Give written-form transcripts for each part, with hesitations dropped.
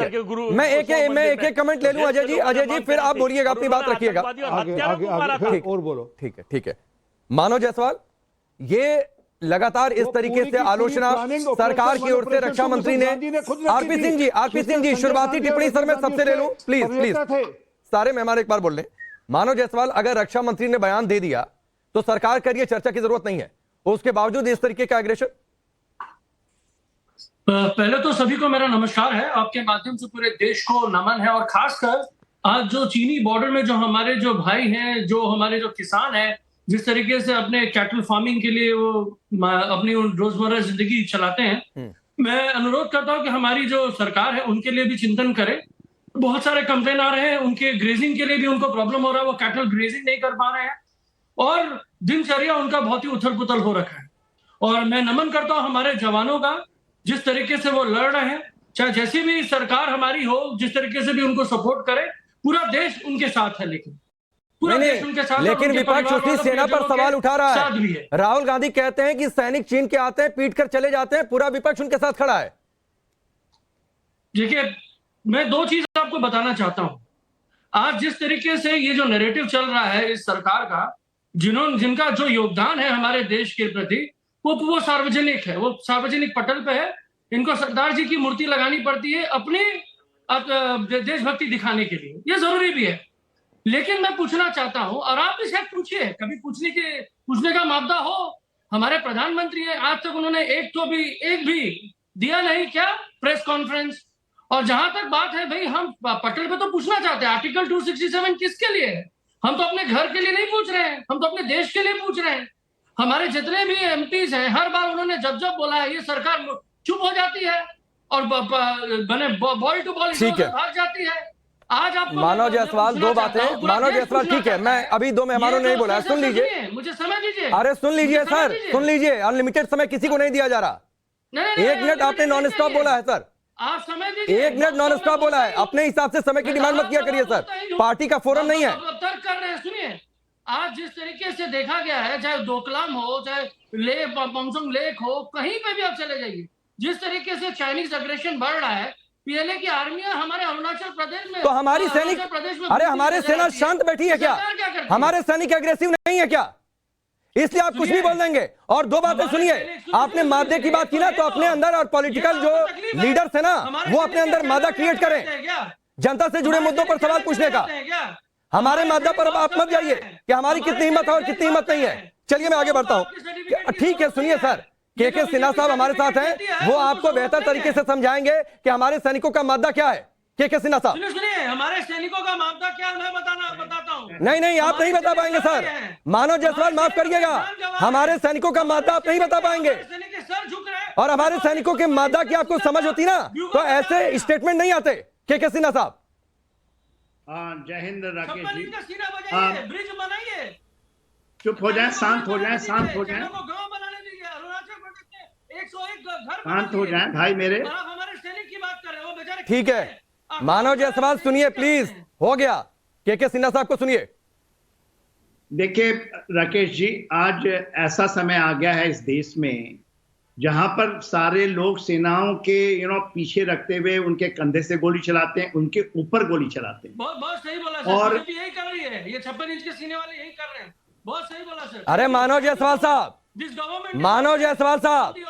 मैं एक कमेंट ले लूं अजय जी फिर आप बोलिएगा, अपनी बात रखिएगा। आगे और बोलो। ठीक है। मानव जायसवाल, ये लगातार इस तरीके से आलोचना सरकार की ओर से रक्षा मंत्री ने, आरपी सिंह जी शुरुआती टिप्पणी सर मैं सबसे ले लूं, प्लीज सारे मेहमान एक बार बोल लें। मानव जायसवाल, अगर रक्षा मंत्री ने बयान दे दिया तो सरकार करिए, चर्चा की जरूरत नहीं है, उसके बावजूद इस तरीके का एग्रेशन। पहले तो सभी को मेरा नमस्कार है, आपके माध्यम से पूरे देश को नमन है। और खासकर आज जो चीनी बॉर्डर में जो हमारे जो भाई हैं, जो हमारे जो किसान हैं, जिस तरीके से अपने कैटल फार्मिंग के लिए वो अपनी रोजमर्रा जिंदगी चलाते हैं, मैं अनुरोध करता हूं कि हमारी जो सरकार है उनके लिए भी चिंतन करे। बहुत सारे कंप्लेन आ रहे हैं, उनके ग्रेजिंग के लिए भी उनको प्रॉब्लम हो रहा है, वो कैटल ग्रेजिंग नहीं कर पा रहे हैं और दिनचर्या उनका बहुत ही उथल पुथल हो रखा है। और मैं नमन करता हूं हमारे जवानों का, जिस तरीके से वो लड़ रहे हैं, चाहे जैसी भी सरकार हमारी हो, जिस तरीके से भी उनको सपोर्ट करे, पूरा देश उनके साथ है। लेकिन पूरा देश उनके साथ, लेकिन विपक्ष उसी सेना पर सवाल उठा रहा है। राहुल गांधी कहते हैं कि सैनिक चीन के आते हैं, पीट कर चले जाते हैं, पूरा विपक्ष उनके साथ खड़ा है। देखिए, मैं दो चीज आपको बताना चाहता हूं। आज जिस तरीके से ये जो नैरेटिव चल रहा है इस सरकार का, जिनका जो योगदान है हमारे देश के प्रति, वो सार्वजनिक है, वो सार्वजनिक पटल पे है। इनको सरदार जी की मूर्ति लगानी पड़ती है अपनी देशभक्ति दिखाने के लिए, ये जरूरी भी है। लेकिन मैं पूछना चाहता हूं, और आप भी शायद पूछिए, कभी पूछने का मामला हो। हमारे प्रधानमंत्री हैं, आज तक उन्होंने एक भी दिया नहीं क्या प्रेस कॉन्फ्रेंस। और जहां तक बात है भाई, हम पटल पे तो पूछना चाहते हैं, आर्टिकल 267 किसके लिए है? हम तो अपने घर के लिए नहीं पूछ रहे हैं, हम तो अपने देश के लिए पूछ रहे हैं। हमारे जितने भी एमपीज हैं, हर बार उन्होंने जब बोला है, ये सरकार चुप हो जाती है और बॉल टू बॉल भाग जाती है। आज आप मानव जायसवाल, दो बातें। मानव जायसवाल, ठीक है, मैं अभी दो मेहमानों ने नहीं बोला, सुन लीजिए, मुझे समय दीजिए। अरे सुन लीजिए सर, सुन लीजिए, अनलिमिटेड समय किसी को नहीं दिया जा रहा। 1 मिनट आपने नॉन स्टॉप बोला है सर, आप समय दीजिए। 1 मिनट नॉन स्टॉप बोला है, अपने हिसाब से समय की डिमांड मत किया करिए सर, पार्टी का फोरम नहीं है। तर्क कर रहे हैं, सुनिए। आज जिस तरीके से देखा गया है, चाहे डोकलाम हो, चाहे पंगसंग लेक हो, कहीं पे भी आप चले जाइए, जिस तरीके से चाइनीज अग्रेशन बढ़ रहा है, पीएलए की आर्मियां हमारे अरुणाचल प्रदेश में, तो हमारी सैनिक, अरे हमारे सेना शांत बैठी है क्या? हमारे सैनिक एग्रेसिव नहीं है क्या? इसलिए आप कुछ भी बोल देंगे। और दो बातें सुनिए, आपने मादे की बात की ना, तो अपने अंदर और पॉलिटिकल जो लीडर्स है ना, वो अपने अंदर मादा क्रिएट करें, जनता से जुड़े मुद्दों पर सवाल पूछने का। हमारे मादा पर अब आप मत जाइए कि हमारी कितनी हिम्मत है और कितनी हिम्मत नहीं है। चलिए मैं आगे बढ़ता हूं। ठीक है, सुनिए सर, के सिन्हा साहब हमारे साथ हैं, वो आपको बेहतर तरीके से समझाएंगे कि हमारे सैनिकों का मादा क्या है। के सिन्हा साहब, सुनिए, हमारे सैनिकों का मादा क्या, मैं बताता हूं। नहीं, आप नहीं बता पाएंगे सर। मानव जायसवाल, माफ करिएगा, हमारे सैनिकों का मादा आप नहीं बता पाएंगे। और हमारे सैनिकों के मादा की आपको समझ होती ना, तो ऐसे स्टेटमेंट नहीं आते। के सिन्हा साहब, जय हिंद राकेश जी। ब्रिज बनाइए, चुप हो जाए, शांत हो जाए, शांत हो जाए, शांत हो जाए भाई मेरे। हमारे सैनिक की बात कर रहे हो, बेचारे। ठीक है, मानव जायसवाल सुनिए प्लीज, हो गया। के सिन्हा साहब को सुनिए। देखिए राकेश जी, आज ऐसा समय आ गया है इस देश में जहां पर सारे लोग सेनाओं के पीछे रखते हुए उनके कंधे से गोली चलाते हैं, उनके ऊपर गोली चलाते हैं। बहुत सही बोला सर, और यही कर रही है, ये 56 इंच के सीने वाले यही कर रहे हैं। बहुत सही बोला सर। अरे मानव जायसवाल साहब,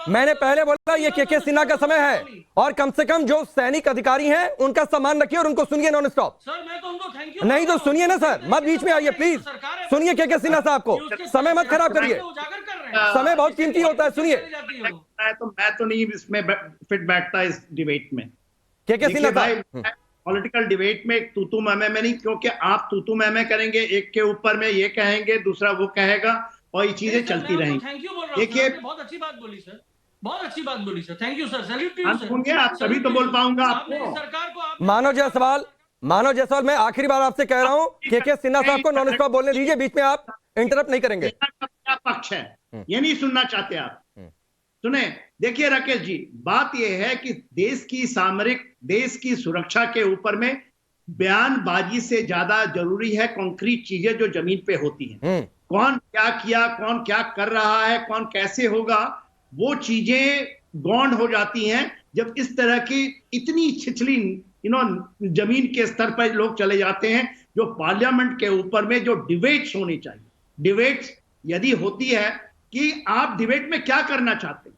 मैंने पहले बोला ये के सिन्हा का समय है, और कम से कम जो सैनिक अधिकारी हैं उनका सम्मान रखिए और उनको सुनिए नॉन स्टॉप। सर मैं तो उनको थैंक यू नहीं तो सुनिए ना सर, मत बीच में आइए प्लीज, सुनिए के सिन्हा साहब को, समय मत खराब करिए, समय बहुत कीमती होता है, सुनिए। मैं तो नहीं इसमें फिट बैठता इस डिबेट में। के सिन्हा साहब, पॉलिटिकल डिबेट में तू मैं नहीं, क्योंकि आप तू मैं करेंगे, एक के ऊपर में ये कहेंगे, दूसरा वो कहेगा, और ये चीजें चलती रहेंगी। देखिए, बहुत अच्छी बात बोली सर, बहुत अच्छी बात बोली sir, thank you sir, salute to you sir. आप तभी तो बोल पाऊंगा आपको। सरकार को मानव जायसवाल, मैं आखिरी बार आपसे कह रहा हूं, के सिन्हा साहब को नॉन स्टॉप बोलने दीजिए, बीच में आप इंटरप्ट नहीं करेंगे। क्या पक्ष है ये नहीं सुनना चाहते आप? सुने, देखिए राकेश जी, बात यह है कि देश की सुरक्षा के ऊपर में बयानबाजी से ज्यादा जरूरी है कंक्रीट चीजें जो जमीन पे होती हैं। कौन क्या किया, कौन क्या कर रहा है, कौन कैसे होगा, वो चीजें गौण हो जाती हैं जब इस तरह की इतनी छिछली जमीन के स्तर पर लोग चले जाते हैं। जो पार्लियामेंट के ऊपर में जो डिबेट्स होनी चाहिए, डिबेट्स यदि होती है कि आप डिबेट में क्या करना चाहते हैं,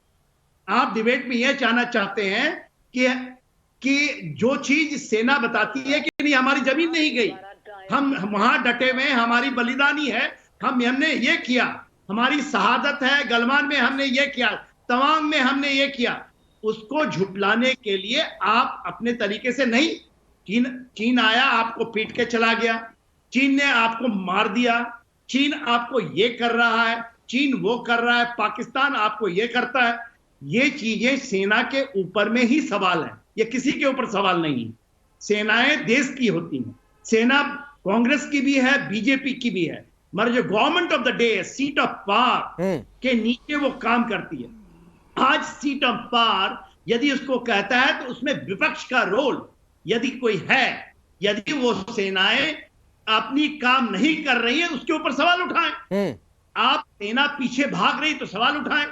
आप डिबेट में यह चाहना चाहते हैं कि जो चीज सेना बताती है कि नहीं हमारी जमीन नहीं गई, हम वहां डटे हुए हैं, हमारी बलिदानी है, हमने ये किया, हमारी शहादत है, गलवान में हमने ये किया, तवांग में हमने ये किया, उसको झुटलाने के लिए आप अपने तरीके से नहीं। चीन आया, आपको पीट के चला गया, चीन ने आपको मार दिया, चीन आपको ये कर रहा है, चीन वो कर रहा है, पाकिस्तान आपको ये करता है। ये चीजें सेना के ऊपर में ही सवाल है, ये किसी के ऊपर सवाल नहीं है। सेनाएं देश की होती हैं, सेना कांग्रेस की भी है, बीजेपी की भी है, मगर जो government of the day, seat of power के नीचे वो काम करती है। आज सीट ऑफ पावर यदि उसको कहता है तो उसमें विपक्ष का रोल यदि कोई है, यदि वो सेनाएं अपनी काम नहीं कर रही है उसके ऊपर सवाल उठाएं। आप सेना पीछे भाग रही तो सवाल उठाएं,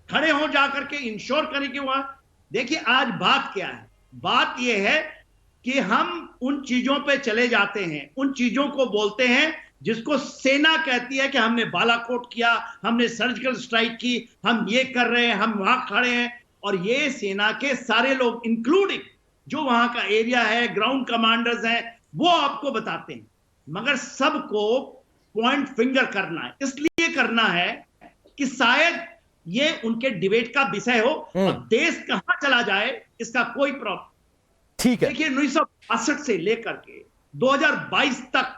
खड़े हो जाकर के इंश्योर करें कि वहां। देखिए आज बात क्या है, बात यह है कि हम उन चीजों पे चले जाते हैं, उन चीजों को बोलते हैं जिसको सेना कहती है कि हमने बालाकोट किया, हमने सर्जिकल स्ट्राइक की, हम ये कर रहे हैं, हम वहां खड़े हैं। और ये सेना के सारे लोग इंक्लूडिंग जो वहां का एरिया है, ग्राउंड कमांडर्स हैं, वो आपको बताते हैं। मगर सबको पॉइंट फिंगर करना है, इसलिए करना है कि शायद ये उनके डिबेट का विषय हो। अब देश कहां चला जाए इसका कोई प्रॉब्लम ठीक है। देखिए 1962 से लेकर के 2022 तक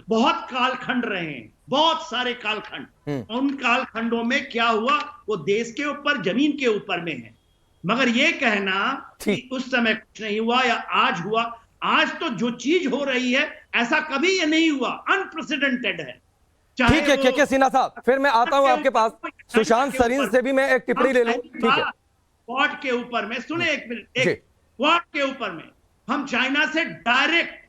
बहुत कालखंड रहे हैं, बहुत सारे कालखंड। उन कालखंडों में क्या हुआ वो देश के ऊपर, जमीन के ऊपर में है। मगर ये कहना कि उस समय कुछ नहीं हुआ या आज हुआ, आज तो जो चीज हो रही है ऐसा कभी ये नहीं हुआ, अनप्रेसिडेंटेड है। ठीक है के सिन्हा साहब, फिर मैं आता हूं आपके पास। सुशांत सरीन से भी मैं एक टिप्पणी ले लूं। ठीक है, क्वाड के ऊपर में सुने एक मिनट, एक क्वाड के ऊपर में हम चाइना से डायरेक्ट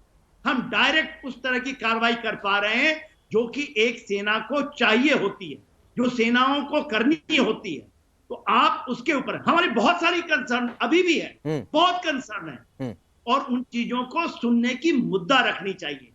उस तरह की कार्रवाई कर पा रहे हैं जो कि एक सेना को चाहिए होती है, जो सेनाओं को करनी होती है। तो आप उसके ऊपर, हमारी बहुत सारी कंसर्न अभी भी है, बहुत कंसर्न है, और उन चीजों को सुनने की मुद्दा रखनी चाहिए।